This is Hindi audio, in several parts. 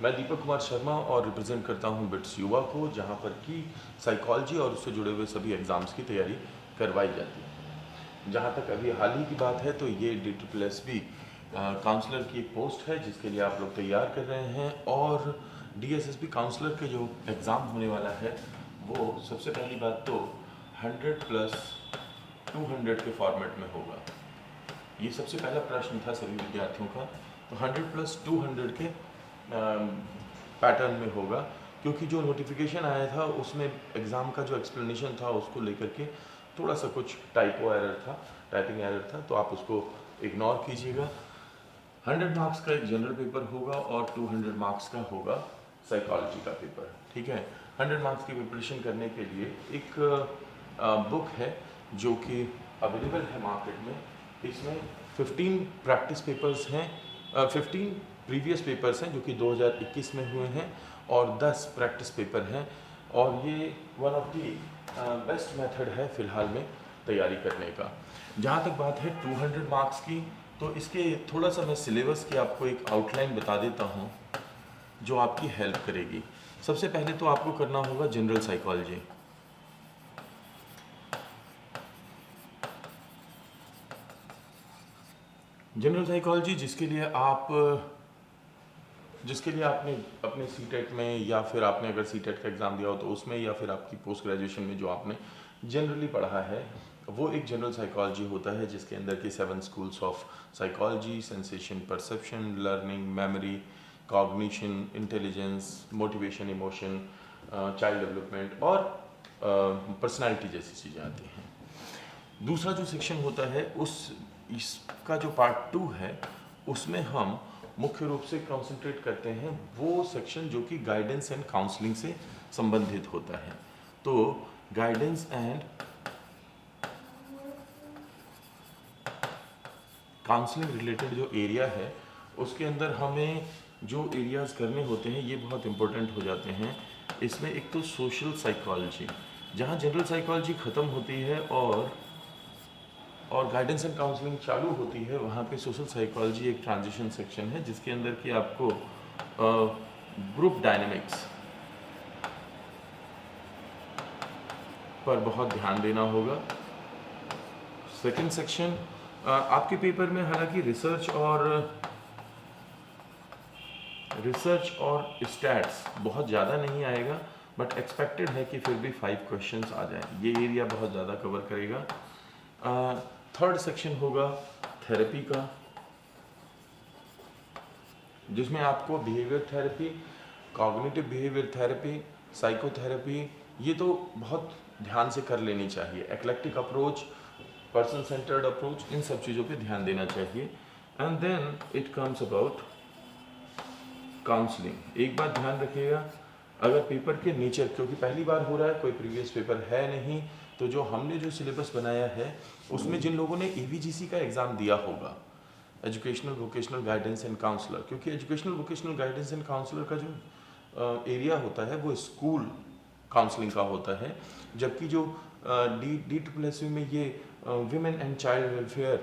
मैं दीपक कुमार शर्मा और रिप्रेजेंट करता हूं बिट्स युवा को, जहां पर कि साइकोलॉजी और उससे जुड़े हुए सभी एग्ज़ाम्स की तैयारी करवाई जाती है। जहां तक अभी हाल ही की बात है तो ये DSSB काउंसलर की एक पोस्ट है जिसके लिए आप लोग तैयार कर रहे हैं, और DSSB काउंसलर के जो एग्ज़ाम होने वाला है वो सबसे पहली बात तो 100+200 के फॉर्मेट में होगा। ये सबसे पहला प्रश्न था सभी विद्यार्थियों का, तो 100+200 के पैटर्न में होगा, क्योंकि जो नोटिफिकेशन आया था उसमें एग्ज़ाम का जो एक्सप्लेनेशन था उसको लेकर के थोड़ा सा कुछ टाइपिंग एरर था, तो आप उसको इग्नोर कीजिएगा। 100 मार्क्स का एक जनरल पेपर होगा और 200 मार्क्स का होगा साइकोलॉजी का पेपर, ठीक है। 100 मार्क्स की प्रिपरेशन करने के लिए एक बुक है जो कि अवेलेबल है मार्केट में। इसमें 15 प्रैक्टिस पेपर्स हैं, 15 प्रीवियस पेपर्स हैं जो कि 2021 में हुए हैं, और 10 प्रैक्टिस पेपर हैं, और ये one of the best method है फ़िलहाल में तैयारी करने का। जहाँ तक बात है 200 मार्क्स की, तो इसके थोड़ा सा मैं सिलेबस की आपको एक आउटलाइन बता देता हूँ जो आपकी हेल्प करेगी। सबसे पहले तो आपको करना होगा जनरल साइकोलॉजी। जनरल साइकोलॉजी जिसके लिए आपने अपने सीटेट में, या फिर आपने अगर सीटेट का एग्ज़ाम दिया हो तो उसमें, या फिर आपकी पोस्ट ग्रेजुएशन में जो आपने जनरली पढ़ा है, वो एक जनरल साइकोलॉजी होता है जिसके अंदर के 7 schools of psychology: sensation, perception, learning, memory, cognition, intelligence, motivation, emotion, child development और पर्सनालिटी जैसी चीज़ें आती हैं। दूसरा जो सेक्शन होता है इसका जो पार्ट 2 है, उसमें हम मुख्य रूप से कंसंट्रेट करते हैं वो सेक्शन जो कि गाइडेंस एंड काउंसलिंग से संबंधित होता है। तो गाइडेंस एंड काउंसलिंग रिलेटेड जो एरिया है उसके अंदर हमें जो एरियाज करने होते हैं ये बहुत इंपॉर्टेंट हो जाते हैं। इसमें एक तो सोशल साइकोलॉजी, जहाँ जनरल साइकोलॉजी ख़त्म होती है और गाइडेंस एंड काउंसलिंग चालू होती है, वहाँ पे सोशल साइकोलॉजी एक ट्रांजिशन सेक्शन है जिसके अंदर कि आपको ग्रुप डायनेमिक्स पर बहुत ध्यान देना होगा। सेकंड सेक्शन आपके पेपर में हालांकि रिसर्च और स्टैट्स बहुत ज़्यादा नहीं आएगा, बट एक्सपेक्टेड है कि फिर भी 5 क्वेश्चंस आ जाएं। ये एरिया बहुत ज़्यादा कवर करेगा। थर्ड सेक्शन होगा थेरेपी का, जिसमें आपको behaviour therapy, cognitive behaviour therapy, psychotherapy, ये तो बहुत ध्यान से कर लेनी चाहिए। Eclectic approach, person centred approach, इन सब चीज़ों पे ध्यान देना चाहिए। And then it comes about counselling. एक बात ध्यान रखिएगा, अगर पेपर के नीचे, क्योंकि पहली बार हो रहा है, कोई प्रीवियस पेपर है नहीं, तो जो हमने जो सिलेबस बनाया है उसमें जिन लोगों ने AVGC का एग्ज़ाम दिया होगा, educational vocational guidance and counsellor, क्योंकि educational vocational guidance and counsellor का जो एरिया होता है वो स्कूल काउंसलिंग का होता है, जबकि जो DSSB में ये विमेन एंड चाइल्ड वेलफेयर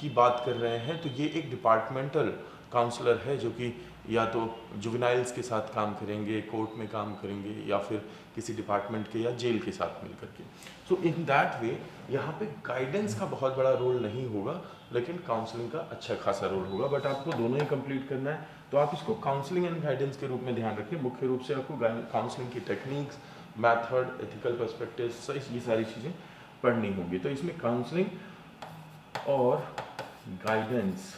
की बात कर रहे हैं, तो ये एक डिपार्टमेंटल काउंसलर है जो कि या तो जुवेनाइल्स के साथ काम करेंगे, कोर्ट में काम करेंगे, या फिर किसी डिपार्टमेंट के या जेल के साथ मिल करके। सो इन दैट वे यहाँ पे गाइडेंस का बहुत बड़ा रोल नहीं होगा, लेकिन काउंसलिंग का अच्छा खासा रोल होगा। बट आपको दोनों ही कंप्लीट करना है, तो आप इसको काउंसलिंग एंड गाइडेंस के रूप में ध्यान रखें। मुख्य रूप से आपको काउंसलिंग की टेक्निक्स, मैथड, एथिकल पर्सपेक्टिव, ये सारी चीज़ें पढ़नी होंगी। तो इसमें काउंसलिंग और गाइडेंस,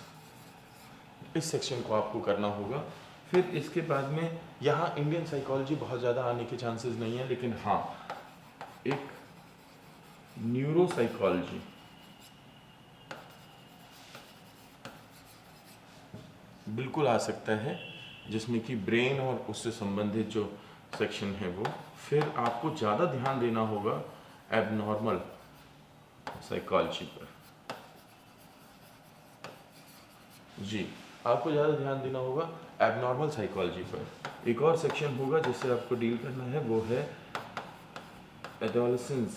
इस सेक्शन को आपको करना होगा। फिर इसके बाद में यहाँ इंडियन साइकोलॉजी बहुत ज़्यादा आने के चांसेस नहीं है, लेकिन हाँ एक न्यूरो साइकोलॉजी बिल्कुल आ सकता है, जिसमें कि ब्रेन और उससे संबंधित जो सेक्शन है वो। फिर आपको ज़्यादा ध्यान देना होगा एबनॉर्मल साइकोलॉजी पर। जी, आपको ज़्यादा ध्यान देना होगा एबनॉर्मल साइकोलॉजी पर। एक और सेक्शन होगा जिससे आपको डील करना है, वो है एडोलेसेंस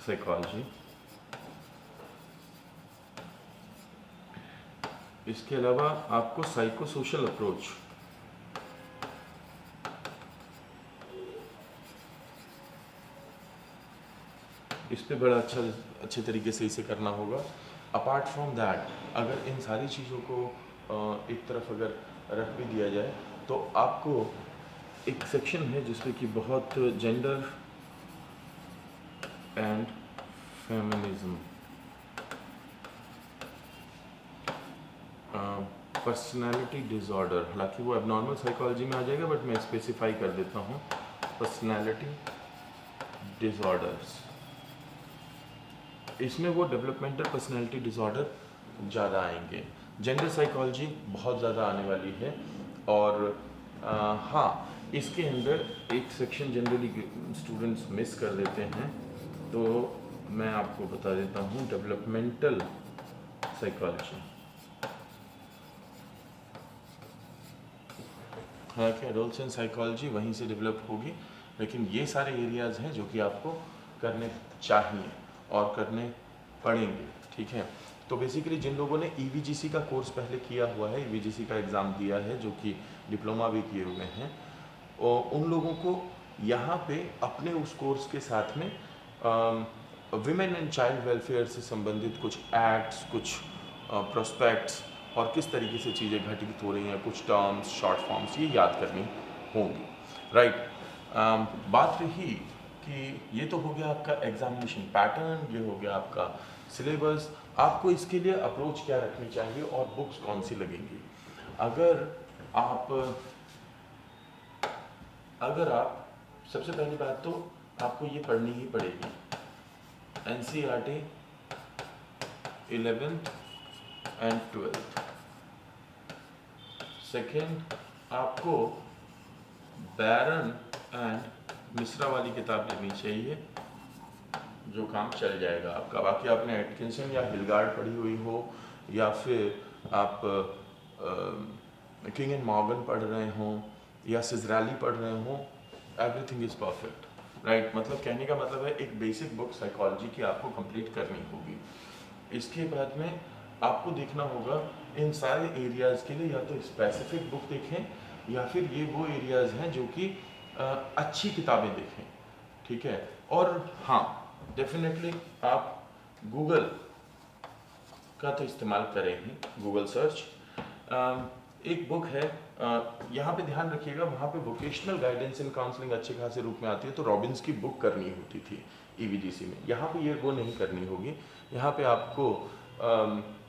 साइकोलॉजी। इसके अलावा आपको साइको सोशल अप्रोच इस पे बड़ा अच्छे तरीके से इसे करना होगा। अपार्ट फ्रॉम दैट, अगर इन सारी चीज़ों को एक तरफ अगर रख भी दिया जाए तो आपको एक सेक्शन है जिसमें कि बहुत gender and feminism, personality disorder, हालांकि वो एबनॉर्मल साइकोलॉजी में आ जाएगा बट मैं स्पेसिफाई कर देता हूँ, पर्सनालिटी डिसऑर्डर्स। इसमें वो डेवलपमेंटल पर्सनालिटी डिसऑर्डर ज़्यादा आएंगे, जेंडर साइकोलॉजी बहुत ज़्यादा आने वाली है। और हाँ, इसके अंदर एक सेक्शन जनरली स्टूडेंट्स मिस कर देते हैं, तो मैं आपको बता देता हूँ, डेवलपमेंटल साइकोलॉजी। हालांकि एडोलसेंट साइकोलॉजी वहीं से डेवलप होगी, लेकिन ये सारे एरियाज़ हैं जो कि आपको करने चाहिए और करने पड़ेंगे, ठीक है। तो बेसिकली जिन लोगों ने ईवीजीसी का कोर्स पहले किया हुआ है, ईवीजीसी का एग्ज़ाम दिया है, जो कि डिप्लोमा भी किए हुए हैं, और उन लोगों को यहाँ पे अपने उस कोर्स के साथ में विमेन एंड चाइल्ड वेलफेयर से संबंधित कुछ एक्ट्स, कुछ प्रोस्पेक्ट्स और किस तरीके से चीज़ें घटित हो रही हैं, कुछ टर्म्स, शॉर्ट फॉर्म्स, ये याद करनी होंगी, राइट। बात रही कि ये तो हो गया आपका एग्जामिनेशन पैटर्न, ये हो गया आपका सिलेबस, आपको इसके लिए अप्रोच क्या रखनी चाहिए और बुक्स कौन सी लगेंगी। अगर आप सबसे पहली बात तो आपको ये पढ़नी ही पड़ेगी, NCERT 11th and 12th। Second, आपको बैरन एंड मिश्रा वाली किताब लेनी चाहिए, जो काम चल जाएगा आपका। बाकी आपने एटकिंसन या हिलगार्ड पढ़ी हुई हो, या फिर आप किंग एंड मॉर्गन पढ़ रहे हों, या सिजराली पढ़ रहे हों, एवरीथिंग इज़ परफेक्ट, राइट। मतलब कहने का मतलब है, एक बेसिक बुक साइकोलॉजी की आपको कंप्लीट करनी होगी। इसके बाद में आपको देखना होगा इन सारे एरियाज़ के लिए या तो स्पेसिफिक बुक देखें, या फिर ये वो एरियाज़ हैं जो कि अच्छी किताबें देखें, ठीक है। और हाँ, डेफिनेटली आप गूगल का तो इस्तेमाल करें ही, गूगल सर्च। एक बुक है, यहाँ पे ध्यान रखिएगा, वहाँ पे वोकेशनल गाइडेंस एंड काउंसलिंग अच्छे खासे रूप में आती है, तो रॉबिन्स की बुक करनी होती थी ईवीजीसी में। यहाँ पे ये वो नहीं करनी होगी, यहाँ पे आपको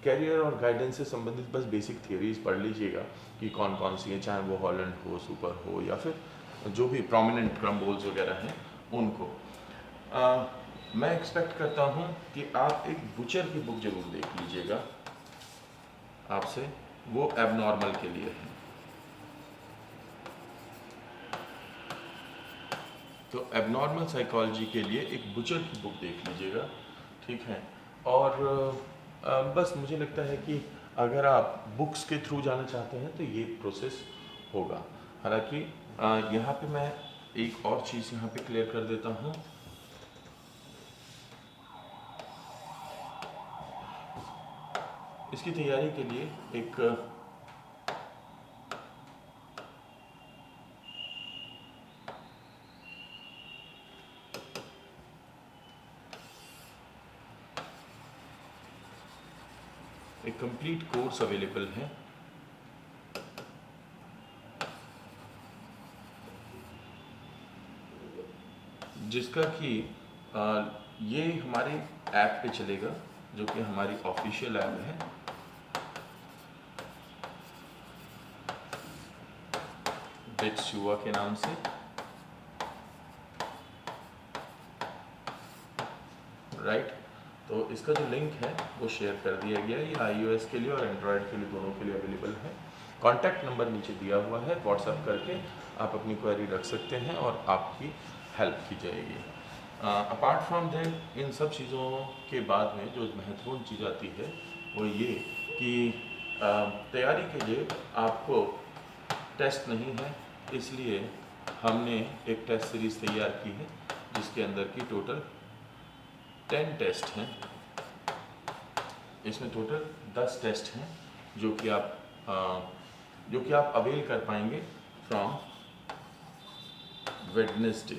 कैरियर और गाइडेंस से संबंधित बस बेसिक थियरीज पढ़ लीजिएगा कि कौन कौन सी हैं, चाहे वो हॉलैंड हो, सुपर हो, या फिर जो भी प्रोमिनेंट क्रम्बोल्स वगैरह हैं उनको। मैं एक्सपेक्ट करता हूँ कि आप एक बुचर की बुक जरूर देख लीजिएगा आपसे, वो एबनॉर्मल के लिए है। तो एबनॉर्मल साइकोलॉजी के लिए एक बुचर की बुक देख लीजिएगा, ठीक है। और बस मुझे लगता है कि अगर आप बुक्स के थ्रू जाना चाहते हैं तो ये प्रोसेस होगा। हालांकि यहाँ पे मैं एक और चीज़ यहाँ पे क्लियर कर देता हूँ, इसकी तैयारी के लिए एक कंप्लीट कोर्स अवेलेबल है, जिसका कि ये हमारे ऐप पे चलेगा, जो कि हमारी ऑफिशियल ऐप है। बिट्स युवा के नाम से, राइट। तो इसका जो लिंक है वो शेयर कर दिया गया है, ये iOS के लिए और एंड्रॉयड के लिए, दोनों के लिए अवेलेबल है। कॉन्टैक्ट नंबर नीचे दिया हुआ है, व्हाट्सएप करके आप अपनी क्वेरी रख सकते हैं और आपकी हेल्प की जाएगी। अपार्ट फ्रॉम दैट, इन सब चीज़ों के बाद में जो महत्वपूर्ण चीज़ आती है वो ये कि तैयारी के लिए आपको टेस्ट नहीं है, इसलिए हमने एक टेस्ट सीरीज़ तैयार की है जिसके अंदर की टोटल 10 टेस्ट हैं। इसमें टोटल 10 टेस्ट हैं जो कि आप अवेल कर पाएंगे फ्रॉम वेडनेसडे।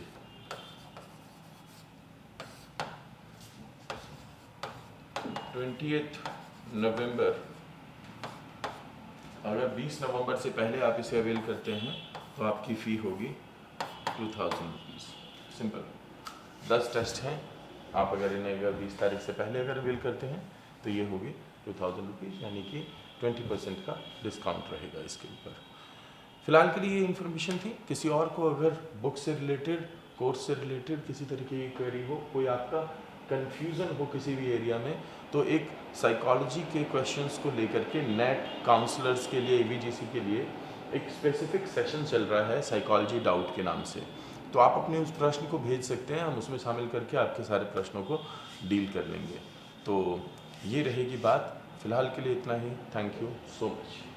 20 नवंबर, अगर 20 नवंबर से पहले आप इसे अवेल करते हैं तो आपकी फ़ी होगी 2000 रुपीज़। सिंपल। 10 टेस्ट हैं, आप अगर इन्हें 20 तारीख से पहले अगर अवेल करते हैं तो ये होगी 2000 रुपीज़, यानी कि 20% का डिस्काउंट रहेगा इसके ऊपर। फ़िलहाल के लिए ये इन्फॉर्मेशन थी। किसी और को अगर बुक से रिलेटेड, कोर्स से रिलेटेड किसी तरीके की क्वेरी हो, कोई आपका कन्फ्यूज़न हो किसी भी एरिया में, तो एक साइकोलॉजी के क्वेश्चंस को लेकर के नेट काउंसलर्स के लिए, AVGC के लिए एक स्पेसिफिक सेशन चल रहा है साइकोलॉजी डाउट के नाम से। तो आप अपने उस प्रश्न को भेज सकते हैं, हम उसमें शामिल करके आपके सारे प्रश्नों को डील कर लेंगे। तो ये रहेगी बात। फ़िलहाल के लिए इतना ही। Thank you so much.